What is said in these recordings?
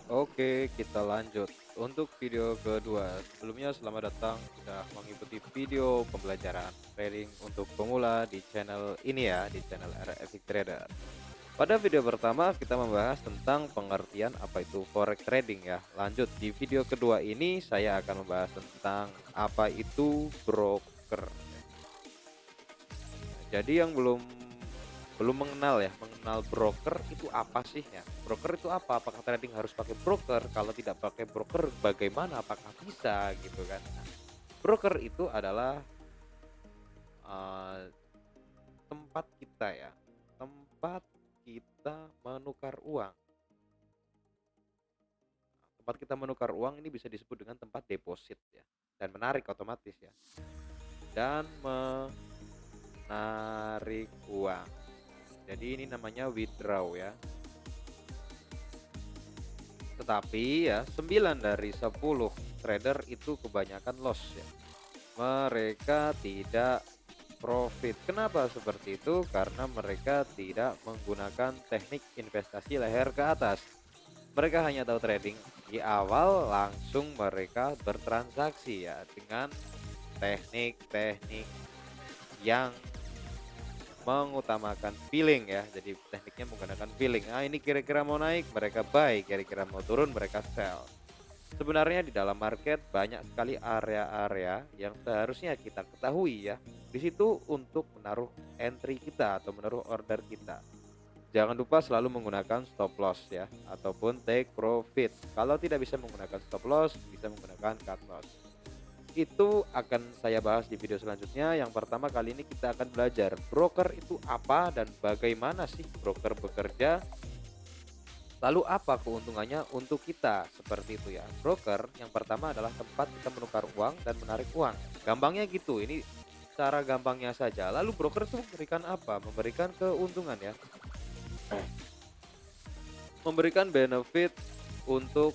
Oke, kita lanjut. Untuk video kedua, sebelumnya selamat datang sudah mengikuti video pembelajaran trading untuk pemula di channel ini ya, di channel RFX Trader. Pada video pertama kita membahas tentang pengertian apa itu forex trading ya. Lanjut di video kedua ini saya akan membahas tentang apa itu broker. Jadi yang belum belum mengenal ya, mengenal broker itu apa sih ya? Broker itu apa? Apakah trading harus pakai broker? Kalau tidak pakai broker bagaimana? Apakah bisa gitu kan? Nah, broker itu adalah eh, tempat kita ya, tempat kita menukar uang. Tempat kita menukar uang ini bisa disebut dengan tempat deposit ya, dan menarik otomatis ya, dan menarik uang. Jadi ini namanya withdraw ya. Tetapi ya 9 dari 10 trader itu kebanyakan loss ya. Mereka tidak profit. Kenapa seperti itu? Karena mereka tidak menggunakan teknik investasi leher ke atas. Mereka hanya tahu trading di awal, langsung mereka bertransaksi ya dengan teknik-teknik yang mengutamakan feeling ya. Jadi tekniknya menggunakan feeling. Ah, ini kira-kira mau naik, mereka buy, kira-kira mau turun, mereka sell. Sebenarnya di dalam market banyak sekali area-area yang seharusnya kita ketahui ya. Di situ untuk menaruh entry kita atau menaruh order kita. Jangan lupa selalu menggunakan stop loss ya, ataupun take profit. Kalau tidak bisa menggunakan stop loss, bisa menggunakan cut loss. Itu akan saya bahas di video selanjutnya. Yang pertama kali ini kita akan belajar broker itu apa dan bagaimana sih broker bekerja. Lalu apa keuntungannya untuk kita? Seperti itu ya. Broker yang pertama adalah tempat kita menukar uang dan menarik uang. Gampangnya gitu. Ini cara gampangnya saja. Lalu broker itu memberikan apa? Memberikan keuntungan ya. Memberikan benefit untuk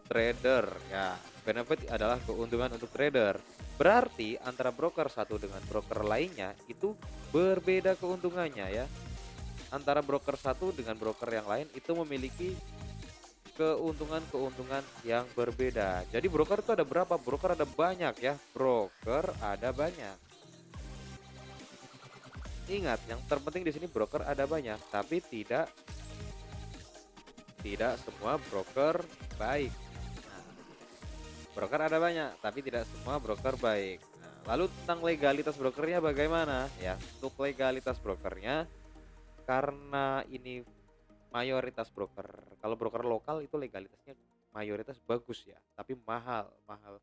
trader ya. Benefit adalah keuntungan untuk trader. Berarti antara broker satu dengan broker lainnya itu berbeda keuntungannya ya. Antara broker satu dengan broker yang lain itu memiliki keuntungan-keuntungan yang berbeda. Jadi broker itu ada berapa? Broker ada banyak ya. Broker ada banyak. Ingat, yang terpenting di sini broker ada banyak, tapi tidak semua broker baik. Nah, broker ada banyak, tapi tidak semua broker baik. Nah, lalu tentang legalitas brokernya bagaimana? Ya, untuk legalitas brokernya karena ini mayoritas broker. Kalau broker lokal itu legalitasnya mayoritas bagus ya, tapi mahal, mahal.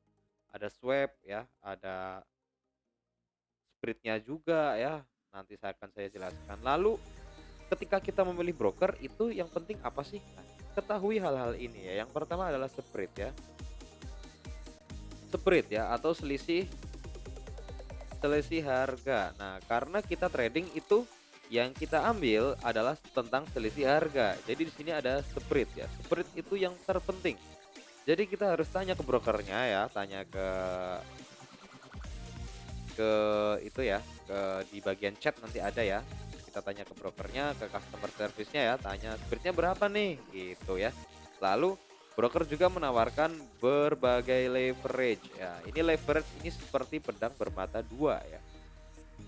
Ada swap ya, ada spreadnya juga ya. Nanti saya jelaskan. Lalu ketika kita memilih broker itu yang penting apa sih? Nah, ketahui hal-hal ini ya. Yang pertama adalah spread ya. Spread ya atau selisih selisih harga. Nah, karena kita trading itu yang kita ambil adalah tentang selisih harga. Jadi di sini ada spread ya. Spread itu yang terpenting. Jadi kita harus tanya ke brokernya ya, tanya ke itu ya, di bagian chat nanti ada ya. Kita tanya ke brokernya, ke customer service-nya ya, tanya spreadnya berapa nih gitu ya. Lalu broker juga menawarkan berbagai leverage ya. Ini leverage ini seperti pedang bermata dua ya.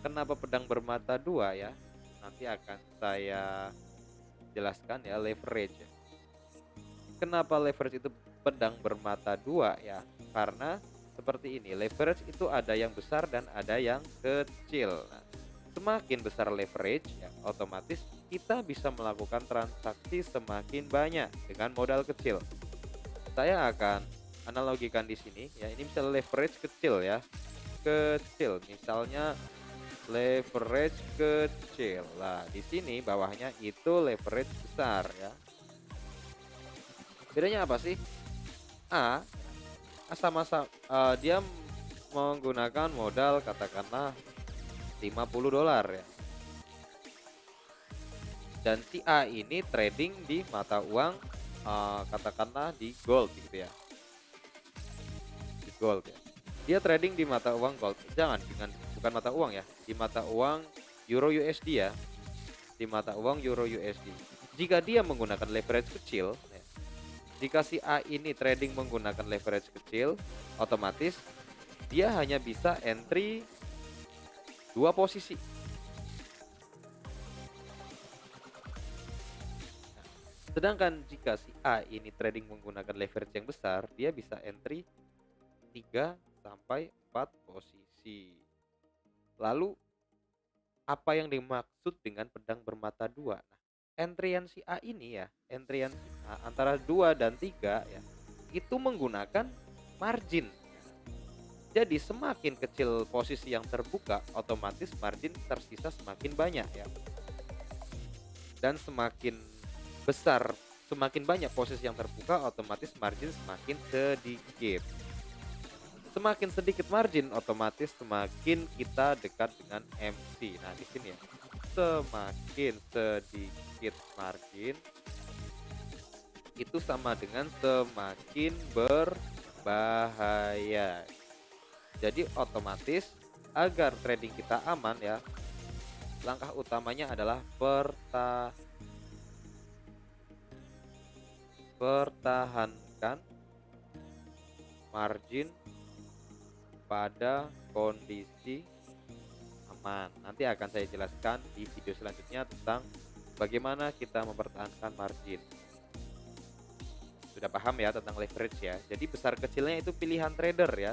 Kenapa pedang bermata dua ya? Nanti akan saya jelaskan ya leverage ya. Kenapa leverage itu pedang bermata dua ya? Karena seperti ini, leverage itu ada yang besar dan ada yang kecil. Nah, semakin besar leverage ya, otomatis kita bisa melakukan transaksi semakin banyak dengan modal kecil. Saya akan analogikan di sini ya, ini misalnya leverage kecil ya. Kecil, misalnya leverage kecil. Lah, di sini bawahnya itu leverage besar ya. Bedanya apa sih? A dia menggunakan modal katakanlah $50 ya. Dan si A ini trading di mata uang katakanlah di gold gitu ya. Di gold ya. Dia trading di mata uang gold. Jangan dengan bukan mata uang ya, di mata uang Euro USD ya. Di mata uang Euro USD. Jika dia menggunakan leverage kecil ya, Jika si A ini trading menggunakan leverage kecil, otomatis dia hanya bisa entry 2 posisi. Nah, sedangkan jika si A ini trading menggunakan leverage yang besar, dia bisa entry 3 sampai 4 posisi. Lalu apa yang dimaksud dengan pedang bermata dua? Nah, entryan si A ini ya, entryan si A antara 2 dan 3 ya, itu menggunakan margin. Jadi semakin kecil posisi yang terbuka, otomatis margin tersisa semakin banyak ya. Dan semakin besar, semakin banyak posisi yang terbuka, otomatis margin semakin sedikit. Semakin sedikit margin, otomatis semakin kita dekat dengan MC. Nah, di sini ya. Semakin sedikit margin itu sama dengan semakin berbahaya. Jadi otomatis agar trading kita aman ya, langkah utamanya adalah pertahankan margin pada kondisi aman. Nanti akan saya jelaskan di video selanjutnya tentang bagaimana kita mempertahankan margin. Sudah paham ya tentang leverage ya. Jadi besar kecilnya itu pilihan trader ya.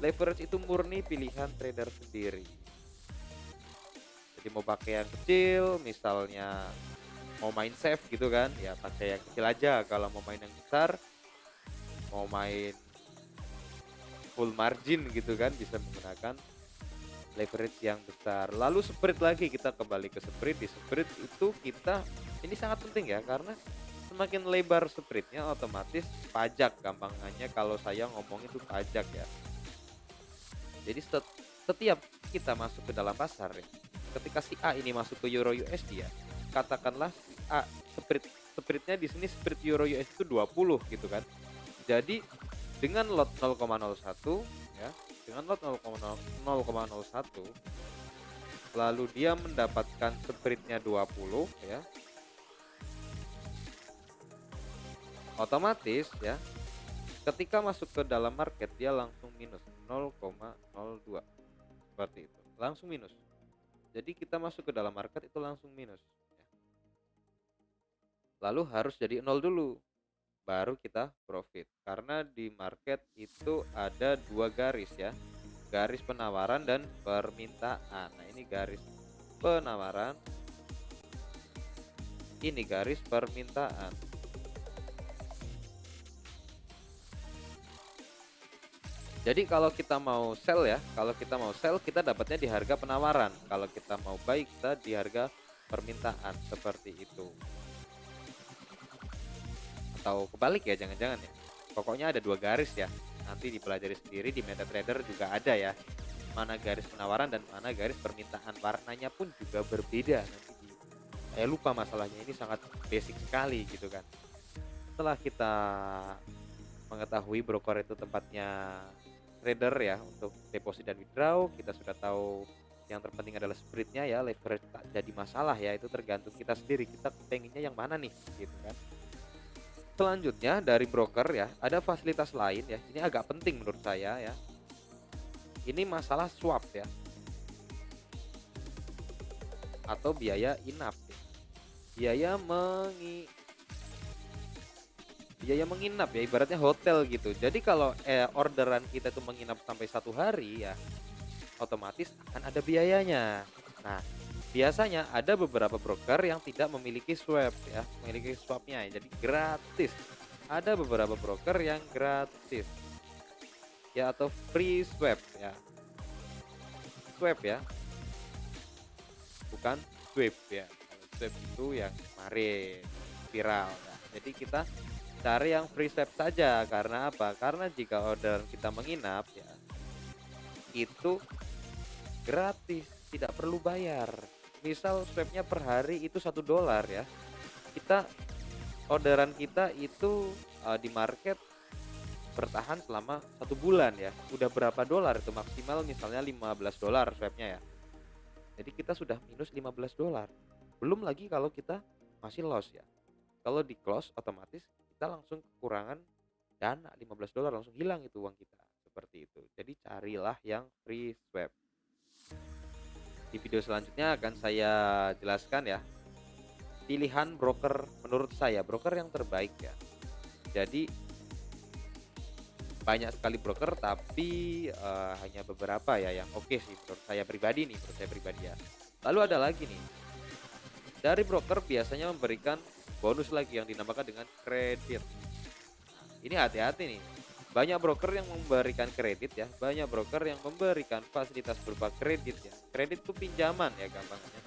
Leverage itu murni pilihan trader sendiri. Jadi mau pakai yang kecil, misalnya mau main safe gitu kan, ya pakai yang kecil aja. Kalau mau main yang besar, mau main full margin gitu kan, bisa menggunakan leverage yang besar. Lalu spread lagi, kita kembali ke spread. Di spread itu kita, ini sangat penting ya, karena semakin lebar spreadnya otomatis pajak, gampangannya kalau saya ngomong itu pajak ya. Jadi setiap kita masuk ke dalam pasar ya, ketika si A ini masuk ke Euro USD ya, katakanlah si A spreadnya di sini spread Euro USD itu 20 gitu kan. Jadi dengan lot 0,01 ya, dengan lot 0,01 lalu dia mendapatkan spreadnya 20 ya, otomatis ya ketika masuk ke dalam market dia langsung minus 0,02 seperti itu, langsung minus. Jadi kita masuk ke dalam market itu langsung minus ya. Lalu harus jadi nol dulu baru kita profit, karena di market itu ada 2 garis ya, garis penawaran dan permintaan. Nah, ini garis penawaran, ini garis permintaan. Jadi kalau kita mau sell ya, kalau kita mau sell kita dapatnya di harga penawaran, kalau kita mau buy kita di harga permintaan, seperti itu. Atau kebalik ya, jangan-jangan ya. Pokoknya ada 2 garis ya. Nanti dipelajari sendiri di MetaTrader juga ada ya. Mana garis penawaran dan mana garis permintaan. Warnanya pun juga berbeda nanti saya lupa masalahnya, ini sangat basic sekali gitu kan. Setelah kita mengetahui broker itu tempatnya trader ya untuk deposit dan withdraw, kita sudah tahu yang terpenting adalah spreadnya ya, leverage tak jadi masalah ya, itu tergantung kita sendiri, kita pengennya yang mana nih gitu kan. Selanjutnya dari broker ya, ada fasilitas lain ya, ini agak penting menurut saya ya, ini masalah swap ya, atau biaya inap ya. biaya mengi Biaya menginap ya, ibaratnya hotel gitu. Jadi kalau orderan kita tuh menginap sampai 1 hari ya, otomatis akan ada biayanya. Nah, biasanya ada beberapa broker yang tidak memiliki swap ya, memiliki swapnya ya, jadi gratis. Ada beberapa broker yang gratis ya, atau free swap ya. Swap ya, bukan sweep ya. Kalau swap itu yang kemarin viral ya. Jadi kita cari yang free swap saja, karena apa? Karena jika order kita menginap ya, itu gratis, tidak perlu bayar. Misal swabnya per hari itu $1 ya, kita orderan kita itu di market bertahan selama 1 bulan ya, udah berapa dolar itu, maksimal misalnya $15 swabnya ya. Jadi kita sudah minus $15, belum lagi kalau kita masih loss ya. Kalau di close otomatis kita langsung kekurangan dana $15 langsung hilang itu uang kita, seperti itu. Jadi carilah yang free swap. Di video selanjutnya akan saya jelaskan ya, pilihan broker menurut saya, broker yang terbaik ya. Jadi banyak sekali broker tapi, hanya beberapa ya yang oke sih menurut saya pribadi nih, menurut saya pribadi ya. Lalu ada lagi nih, dari broker biasanya memberikan bonus lagi yang dinamakan dengan kredit. Ini hati-hati nih, banyak broker yang memberikan kredit ya, banyak broker yang memberikan fasilitas berupa kredit ya. Kredit itu pinjaman ya gampangnya.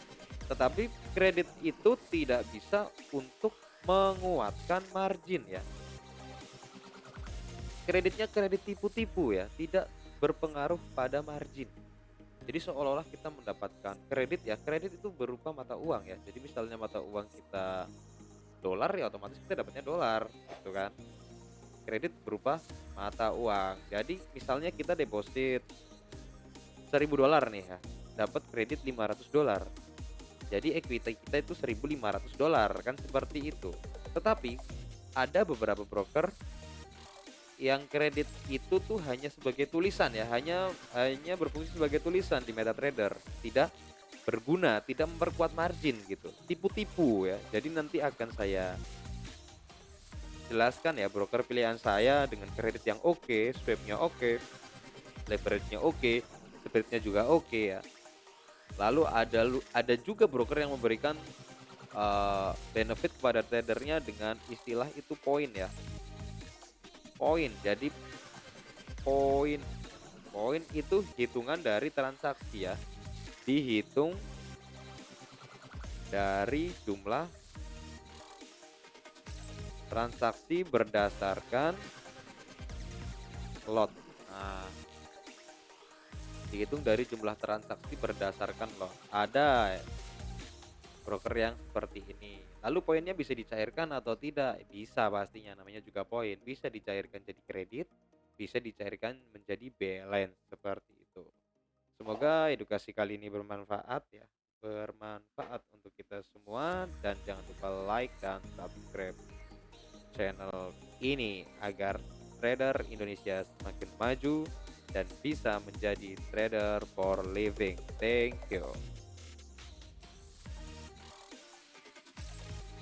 Tetapi kredit itu tidak bisa untuk menguatkan margin ya. Kreditnya kredit tipu-tipu ya, tidak berpengaruh pada margin. Jadi seolah-olah kita mendapatkan kredit ya, kredit itu berupa mata uang ya. Jadi misalnya mata uang kita dolar ya otomatis kita dapatnya dolar, gitu kan. Kredit berupa mata uang. Jadi misalnya kita deposit $1.000 nih ya, dapat kredit $500. Jadi equity kita itu $1.500 kan seperti itu. Tetapi ada beberapa broker yang kredit itu tuh hanya sebagai tulisan ya, hanya berfungsi sebagai tulisan di MetaTrader, tidak berguna, tidak memperkuat margin gitu. Tipu-tipu ya. Jadi nanti akan saya jelaskan ya broker pilihan saya dengan kredit yang oke, swapnya oke, leverage-nya oke, spread-nya juga oke ya. Lalu ada juga broker yang memberikan benefit kepada tradernya dengan istilah itu poin ya. Poin. Jadi poin poin itu hitungan dari transaksi ya. Dihitung dari jumlah transaksi berdasarkan lot. Nah, dihitung dari jumlah transaksi berdasarkan lot. Ada broker yang seperti ini. Lalu poinnya bisa dicairkan atau tidak? Bisa pastinya, namanya juga poin. Bisa dicairkan jadi kredit, bisa dicairkan menjadi balance seperti itu. Semoga edukasi kali ini bermanfaat ya. Bermanfaat untuk kita semua dan jangan lupa like dan subscribe channel ini agar trader Indonesia semakin maju dan bisa menjadi trader for living. Thank you.